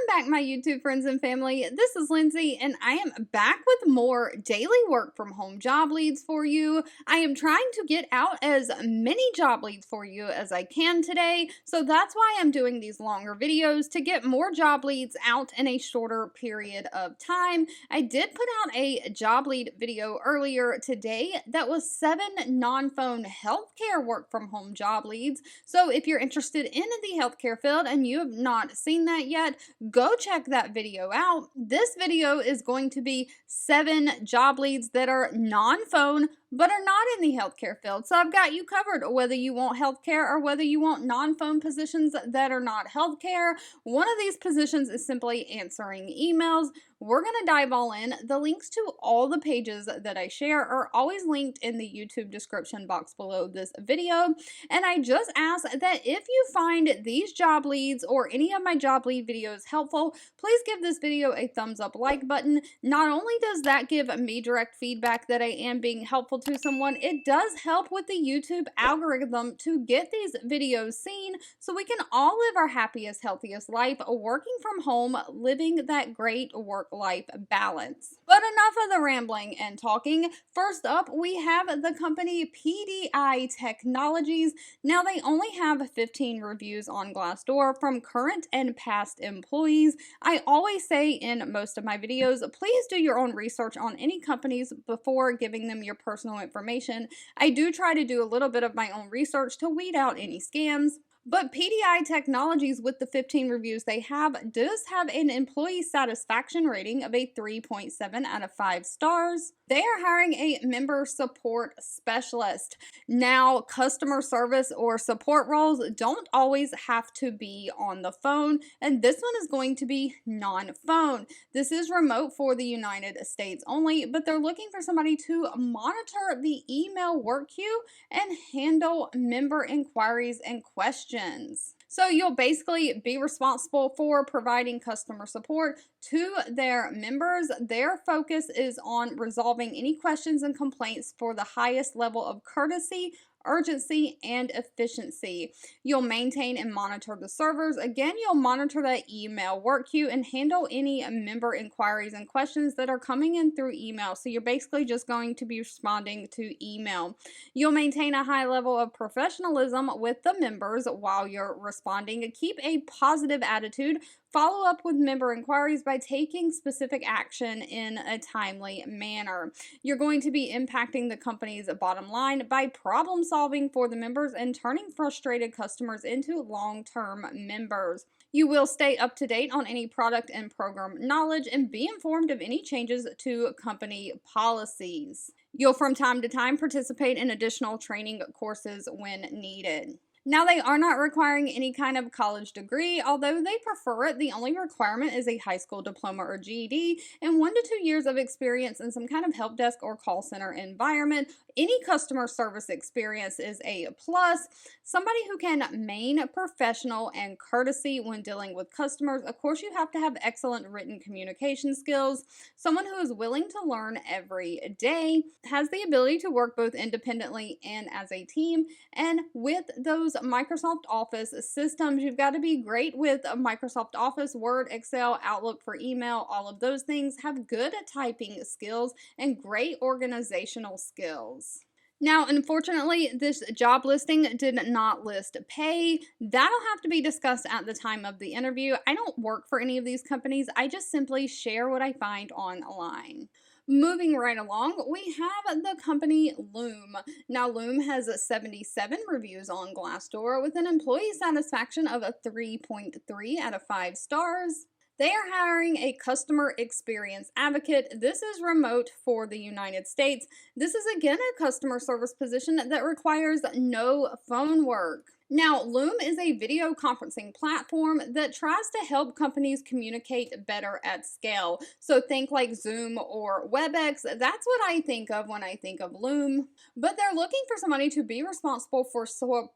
back, my YouTube friends and family. This is Lindsay, and I am back with more daily work from home job leads for you. I am trying to get out as many job leads for you as I can today, so that's why I'm doing these longer videos to get more job leads out in a shorter period of time. I did put out a job lead video earlier today that was 7 non-phone healthcare work from home job leads. So if you're interested in the healthcare field and you have not seen that yet, go check that video out. This video is going to be 7 job leads that are non-phone but are not in the healthcare field. So I've got you covered whether you want healthcare or whether you want non-phone positions that are not healthcare. One of these positions is simply answering emails. We're going to dive all in. The links to all the pages that I share are always linked in the YouTube description box below this video. And I just ask that if you find these job leads or any of my job lead videos helpful, please give this video a thumbs up like button. Not only does that give me direct feedback that I am being helpful to someone, it does help with the YouTube algorithm to get these videos seen so we can all live our happiest, healthiest life working from home, living that great work-life balance. But enough of the rambling and talking. First up, we have the company PDI Technologies. Now, they only have 15 reviews on Glassdoor from current and past employees. I always say in most of my videos, please do your own research on any companies before giving them your personal information. I do try to do a little bit of my own research to weed out any scams. But PDI Technologies, with the 15 reviews they have, does have an employee satisfaction rating of a 3.7 out of 5 stars. They are hiring a member support specialist. Now, customer service or support roles don't always have to be on the phone, and this one is going to be non-phone. This is remote for the United States only, but they're looking for somebody to monitor the email work queue and handle member inquiries and questions. So you'll basically be responsible for providing customer support to their members. Their focus is on resolving any questions and complaints for the highest level of courtesy, urgency, and efficiency. You'll maintain and monitor the servers. Again, you'll monitor that email work queue and handle any member inquiries and questions that are coming in through email. So you're basically just going to be responding to email. You'll maintain a high level of professionalism with the members while you're responding. Keep a positive attitude. Follow up with member inquiries by taking specific action in a timely manner. You're going to be impacting the company's bottom line by problem solving for the members and turning frustrated customers into long-term members. You will stay up to date on any product and program knowledge and be informed of any changes to company policies. You'll from time to time participate in additional training courses when needed. Now, they are not requiring any kind of college degree, although they prefer it. The only requirement is a high school diploma or GED and 1 to 2 years of experience in some kind of help desk or call center environment. Any customer service experience is a plus. Somebody who can maintain professional and courtesy when dealing with customers. Of course, you have to have excellent written communication skills. Someone who is willing to learn every day, has the ability to work both independently and as a team, and with those Microsoft Office systems, you've got to be great with Microsoft Office, Word, Excel, Outlook for email, all of those things. Have good typing skills and great organizational skills. Now, unfortunately, this job listing did not list pay. That'll have to be discussed at the time of the interview. I don't work for any of these companies. I just simply share what I find online. Moving right along, we have the company Loom. Now, Loom has 77 reviews on Glassdoor with an employee satisfaction of a 3.3 out of 5 stars. They are hiring a customer experience advocate. This is remote for the United States. This is again a customer service position that requires no phone work. Now, Loom is a video conferencing platform that tries to help companies communicate better at scale. So think like Zoom or WebEx. That's what I think of when I think of Loom. But they're looking for somebody to be responsible for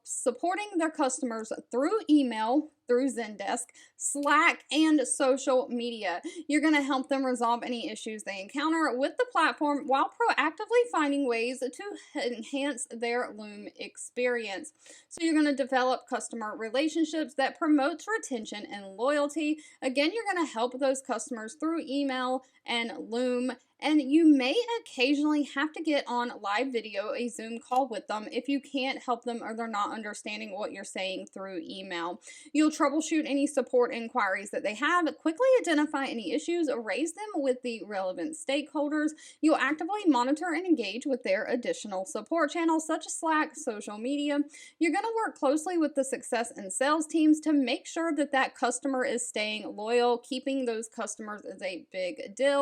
supporting their customers through email, through Zendesk, Slack, and social media. You're going to help them resolve any issues they encounter with the platform while proactively finding ways to enhance their Loom experience. So you're going to develop customer relationships that promotes retention and loyalty. Again, you're going to help those customers through email and Loom, and you may occasionally have to get on live video, a Zoom call with them if you can't help them or they're not understanding what you're saying through email. You'll troubleshoot any support inquiries that they have, quickly identify any issues, raise them with the relevant stakeholders. You'll actively monitor and engage with their additional support channels such as Slack, social media. You're going to work closely with the success and sales teams to make sure that that customer is staying loyal. Keeping those customers is a big deal.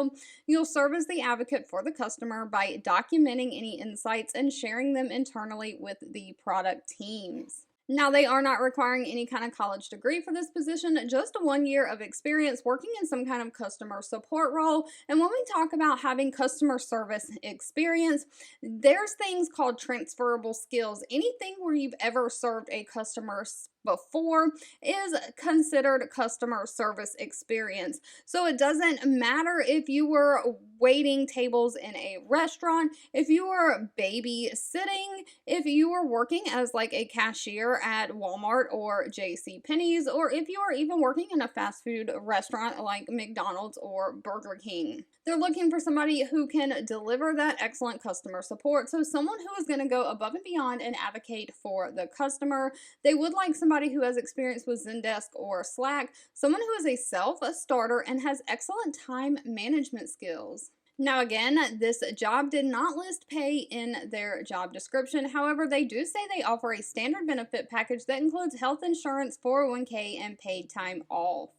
You'll serve as the advocate for the customer by documenting any insights and sharing them internally with the product teams. Now, they are not requiring any kind of college degree for this position, just 1 year of experience working in some kind of customer support role. And when we talk about having customer service experience, there's things called transferable skills. Anything where you've ever served a customer before is considered customer service experience. So it doesn't matter if you were waiting tables in a restaurant, if you were babysitting, if you were working as like a cashier at Walmart or JCPenney's, or if you are even working in a fast food restaurant like McDonald's or Burger King. They're looking for somebody who can deliver that excellent customer support. So someone who is going to go above and beyond and advocate for the customer. They would like somebody who has experience with Zendesk or Slack, someone who is a self-starter and has excellent time management skills. Now again, this job did not list pay in their job description. However, they do say they offer a standard benefit package that includes health insurance, 401k, and paid time off.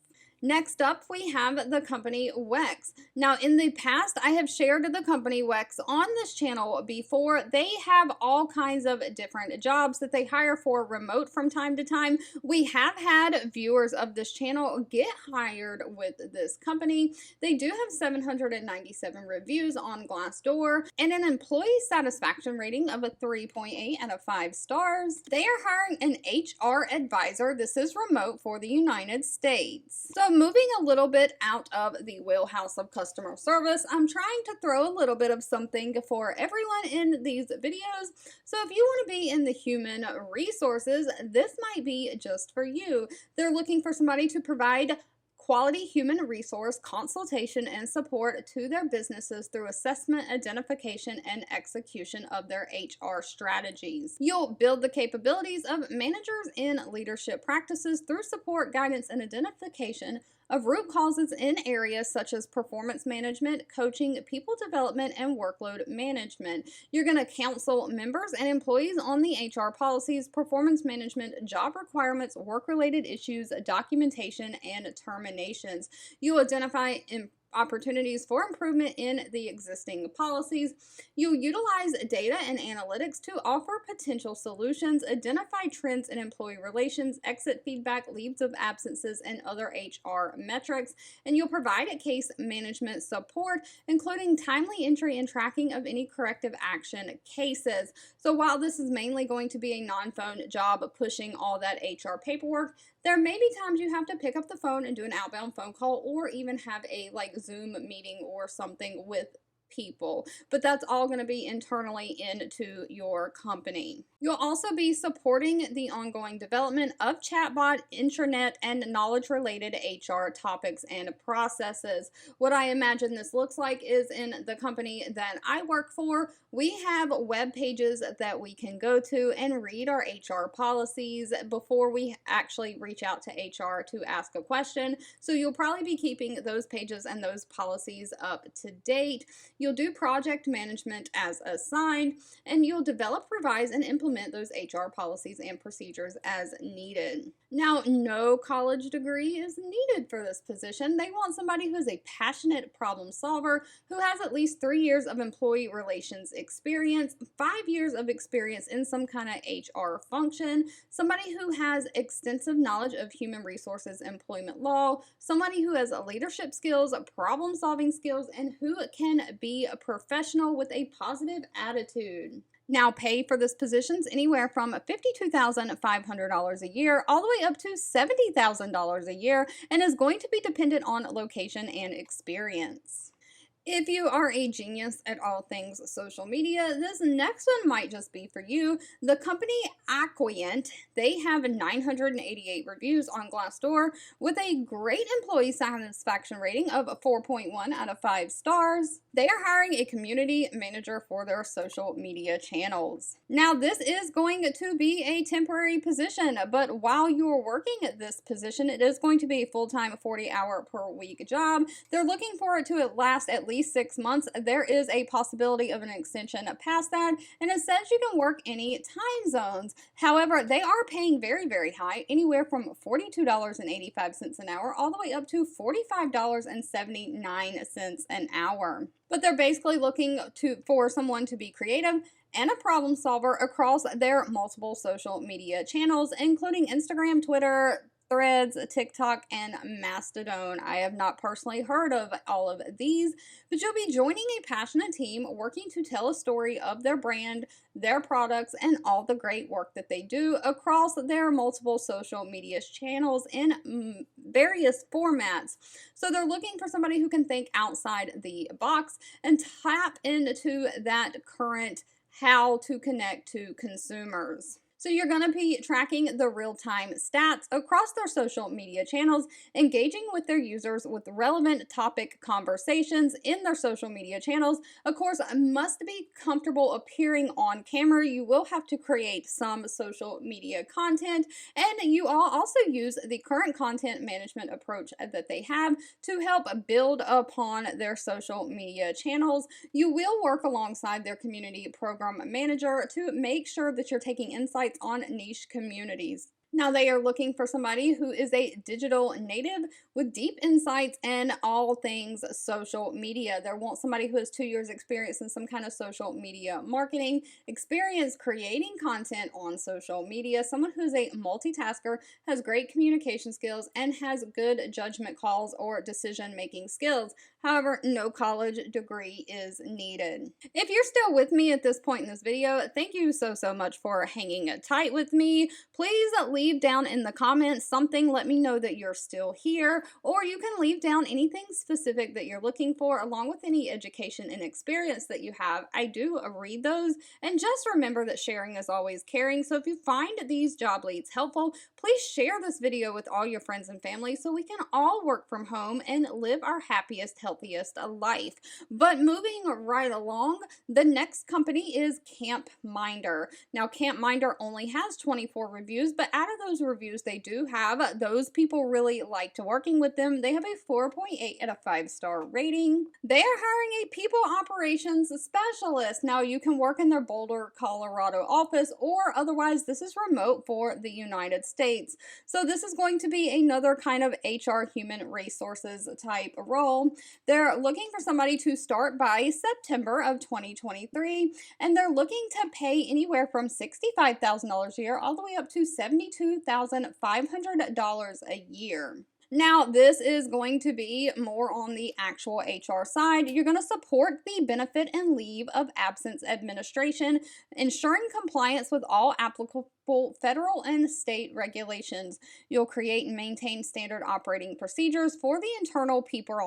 Next up, we have the company Wex. Now, in the past, I have shared the company Wex on this channel before. They have all kinds of different jobs that they hire for remote from time to time. We have had viewers of this channel get hired with this company. They do have 797 reviews on Glassdoor and an employee satisfaction rating of a 3.8 out of 5 stars. They are hiring an HR advisor. This is remote for the United States. So moving a little bit out of the wheelhouse of customer service, I'm trying to throw a little bit of something for everyone in these videos. So if you want to be in the human resources, this might be just for you. They're looking for somebody to provide quality human resource consultation and support to their businesses through assessment, identification, and execution of their HR strategies. You'll build the capabilities of managers in leadership practices through support, guidance, and identification of root causes in areas such as performance management, coaching, people development, and workload management. You're going to counsel members and employees on the HR policies, performance management, job requirements, work-related issues, documentation, and terminations. You'll identify opportunities for improvement in the existing policies. You'll utilize data and analytics to offer potential solutions, identify trends in employee relations, exit feedback, leaves of absences, and other HR metrics. And you'll provide a case management support, including timely entry and tracking of any corrective action cases. So while this is mainly going to be a non-phone job pushing all that HR paperwork, there may be times you have to pick up the phone and do an outbound phone call or even have a Zoom meeting or something with people, but that's all going to be internally into your company. You'll also be supporting the ongoing development of chatbot, intranet, and knowledge-related HR topics and processes. What I imagine this looks like is in the company that I work for, we have web pages that we can go to and read our HR policies before we actually reach out to HR to ask a question. So you'll probably be keeping those pages and those policies up to date. You'll do project management as assigned, and you'll develop, revise, and implement those HR policies and procedures as needed. Now, no college degree is needed for this position. They want somebody who is a passionate problem solver, who has at least 3 years of employee relations experience, 5 years of experience in some kind of HR function, somebody who has extensive knowledge of human resources employment law, somebody who has leadership skills, problem solving skills, and who can be a professional with a positive attitude. Now, pay for this position is anywhere from $52,500 a year all the way up to $70,000 a year and is going to be dependent on location and experience. If you are a genius at all things social media, this next one might just be for you. The company Acquient, they have 988 reviews on Glassdoor with a great employee satisfaction rating of 4.1 out of 5 stars. They are hiring a community manager for their social media channels. Now, this is going to be a temporary position, but while you are working at this position, it is going to be a full-time 40-hour per week job. They're looking for it to last at least 6 months. There is a possibility of an extension past that, and it says you can work any time zones. However, they are paying very, very high, anywhere from $42.85 an hour all the way up to $45.79 an hour. But they're basically looking for someone to be creative and a problem solver across their multiple social media channels, including Instagram, Twitter, Threads, TikTok, and Mastodon. I have not personally heard of all of these, but you'll be joining a passionate team working to tell a story of their brand, their products, and all the great work that they do across their multiple social media channels in various formats. So they're looking for somebody who can think outside the box and tap into that current how to connect to consumers. So you're going to be tracking the real-time stats across their social media channels, engaging with their users with relevant topic conversations in their social media channels. Of course, must be comfortable appearing on camera. You will have to create some social media content, and you all also use the current content management approach that they have to help build upon their social media channels. You will work alongside their community program manager to make sure that you're taking insights on niche communities. Now, they are looking for somebody who is a digital native with deep insights in all things social media. They want somebody who has 2 years experience in some kind of social media marketing, experience creating content on social media, someone who's a multitasker, has great communication skills, and has good judgment calls or decision-making skills. However, no college degree is needed. If you're still with me at this point in this video, thank you so much for hanging tight with me. Please leave down in the comments something, let me know that you're still here, or you can leave down anything specific that you're looking for along with any education and experience that you have. I do read those, and just remember that sharing is always caring. So if you find these job leads helpful, please share this video with all your friends and family so we can all work from home and live our happiest, healthiest life. But moving right along, the next company is CampMinder. Now, CampMinder only has 24 reviews, but out of those reviews they do have, those people really liked working with them. They have a 4.8 out of 5-star rating. They are hiring a people operations specialist. Now, you can work in their Boulder, Colorado office, or otherwise this is remote for the United States. So this is going to be another kind of HR human resources type role. They're looking for somebody to start by September of 2023, and they're looking to pay anywhere from $65,000 a year all the way up to $72,500 a year. Now, this is going to be more on the actual HR side. You're going to support the benefit and leave of absence administration, ensuring compliance with all applicable federal and state regulations. You'll create and maintain standard operating procedures for the internal people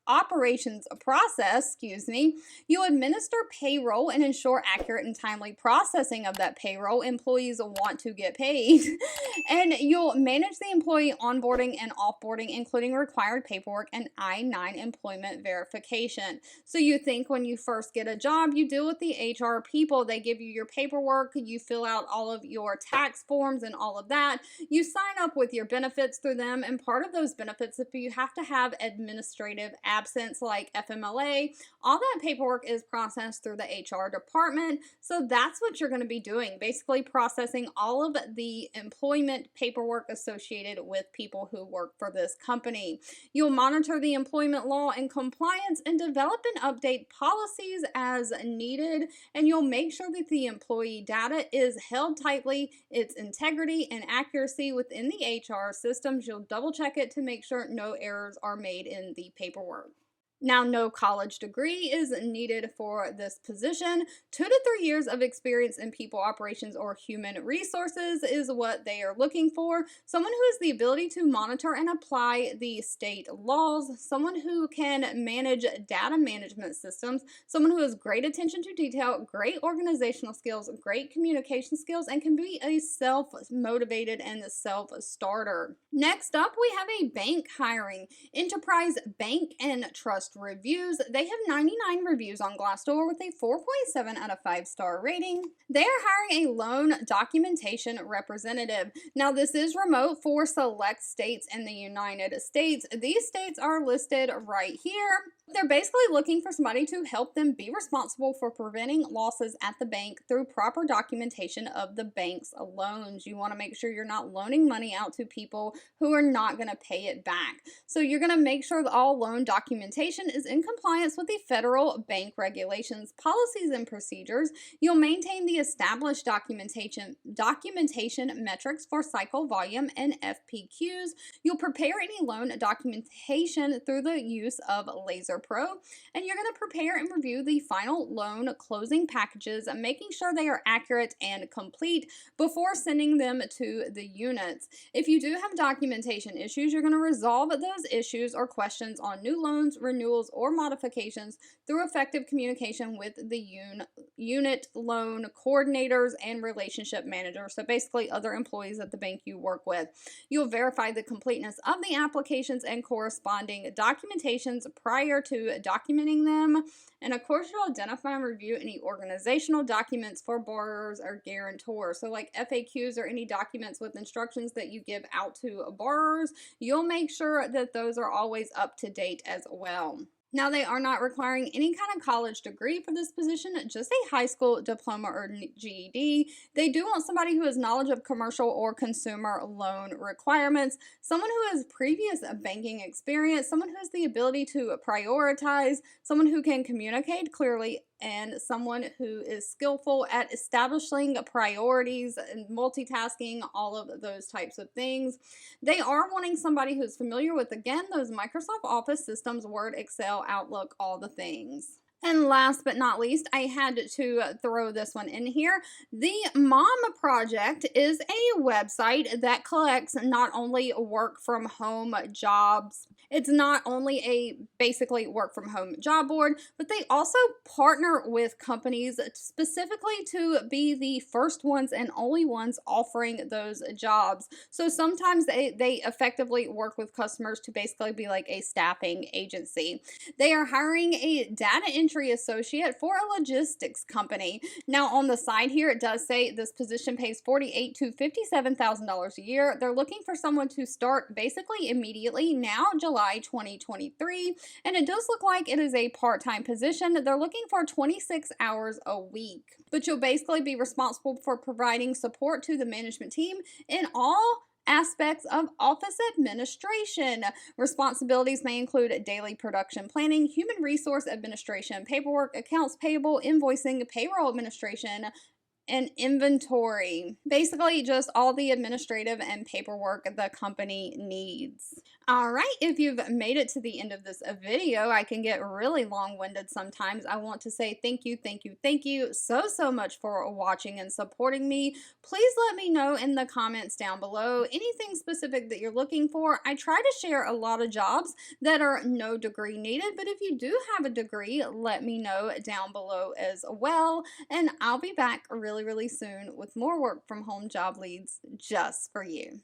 operations process, You administer payroll and ensure accurate and timely processing of that payroll. Employees want to get paid. And you'll manage the employee onboarding and offboarding, including required paperwork and I-9 employment verification. So you think when you first get a job, you deal with the HR people. They give you your paperwork, you fill out all of your tax forms and all of that. You sign up with your benefits through them, and part of those benefits, if you have to have administrative absence like FMLA, all that paperwork is processed through the HR department. So that's what you're going to be doing, basically processing all of the employment paperwork associated with people who work for this company. You'll monitor the employment law and compliance and develop and update policies as needed, and you'll make sure that the employee data is held tightly, its integrity and accuracy within the HR systems. You'll double check it to make sure no errors are made in the paperwork. Now, no college degree is needed for this position. 2 to 3 years of experience in people operations or human resources is what they are looking for. Someone who has the ability to monitor and apply the state laws, someone who can manage data management systems, someone who has great attention to detail, great organizational skills, great communication skills, and can be a self motivated and self starter. Next up, we have a bank hiring. Enterprise Bank and Trust Reviews. They have 99 reviews on Glassdoor with a 4.7 out of 5-star rating. They are hiring a loan documentation representative. Now, this is remote for select states in the United States. These states are listed right here. They're basically looking for somebody to help them be responsible for preventing losses at the bank through proper documentation of the bank's loans. You want to make sure you're not loaning money out to people who are not going to pay it back. So you're going to make sure that all loan documentation is in compliance with the federal bank regulations, policies, and procedures. You'll maintain the established documentation metrics for cycle volume and FPQs. You'll prepare any loan documentation through the use of Laser Pro, and you're going to prepare and review the final loan closing packages, making sure they are accurate and complete before sending them to the units. If you do have documentation issues, you're going to resolve those issues or questions on new loans, renewals, or modifications through effective communication with the unit loan coordinators and relationship managers. So basically other employees at the bank you work with. You'll verify the completeness of the applications and corresponding documentations prior to documenting them. And of course, you'll identify and review any organizational documents for borrowers or guarantors. So like FAQs or any documents with instructions that you give out to borrowers, you'll make sure that those are always up to date as well. Now, they are not requiring any kind of college degree for this position, just a high school diploma or GED. They do want somebody who has knowledge of commercial or consumer loan requirements, someone who has previous banking experience, someone who has the ability to prioritize, someone who can communicate clearly, and someone who is skillful at establishing priorities and multitasking, all of those types of things. They are wanting somebody who's familiar with, again, those Microsoft Office systems, Word, Excel, Outlook, all the things. And last but not least, I had to throw this one in here. The Mom Project is a website that collects not only work from home jobs, it's not only a basically work from home job board, but they also partner with companies specifically to be the first ones and only ones offering those jobs. So sometimes they effectively work with customers to basically be like a staffing agency. They are hiring a data entry associate for a logistics company. Now on the side here, it does say this position pays $48,000 to $57,000 a year. They're looking for someone to start basically immediately now, July 2023, and it does look like it is a part-time position. They're looking for 26 hours a week, but you'll basically be responsible for providing support to the management team in all aspects of office administration. Responsibilities may include daily production planning, human resource administration, paperwork, accounts payable, invoicing, payroll administration, and inventory. Basically, just all the administrative and paperwork the company needs. All right, if you've made it to the end of this video, I can get really long-winded sometimes. I want to say thank you so much for watching and supporting me. Please let me know in the comments down below anything specific that you're looking for. I try to share a lot of jobs that are no degree needed, but if you do have a degree, let me know down below as well. And I'll be back really soon with more work from home job leads just for you.